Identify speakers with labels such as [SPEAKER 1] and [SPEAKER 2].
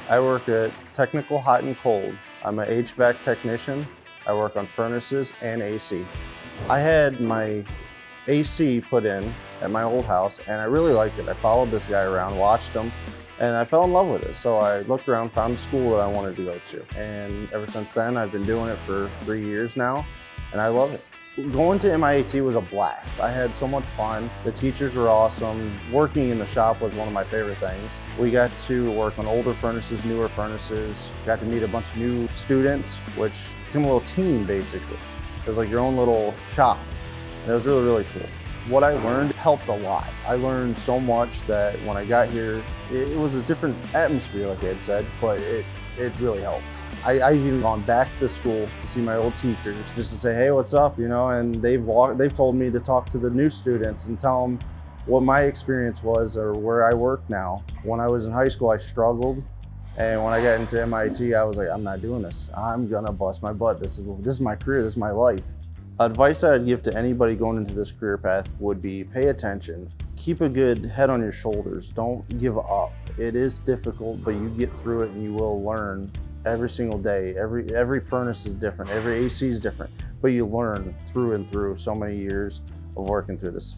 [SPEAKER 1] I work at Technical Hot and Cold. I'm an HVAC technician. I work on furnaces and AC. I had my AC put in at my old house and I really liked it. I followed this guy around, watched him, and I fell in love with it. So I looked around, found a school that I wanted to go to. And ever since then, I've been doing it for 3 years now, and I love it. Going to MIAT was a blast. I had so much fun. The teachers were awesome. Working in the shop was one of my favorite things. We got to work on older furnaces, newer furnaces, got to meet a bunch of new students, which became a little team basically. It was like your own little shop. And it was really, really cool. What I learned helped a lot. I learned so much that when I got here, it was a different atmosphere, like I had said, but it really helped. I've even gone back to the school to see my old teachers just to say, hey, what's up, you know, and they've told me to talk to the new students and tell them what my experience was or where I work now. When I was in high school, I struggled. And when I got into MIT, I was like, I'm not doing this. I'm gonna bust my butt. This is my career, this is my life. Advice that I'd give to anybody going into this career path would be pay attention. Keep a good head on your shoulders. Don't give up. It is difficult, but you get through it and you will learn every single day. Every furnace is different, every AC is different, but you learn through and through so many years of working through this.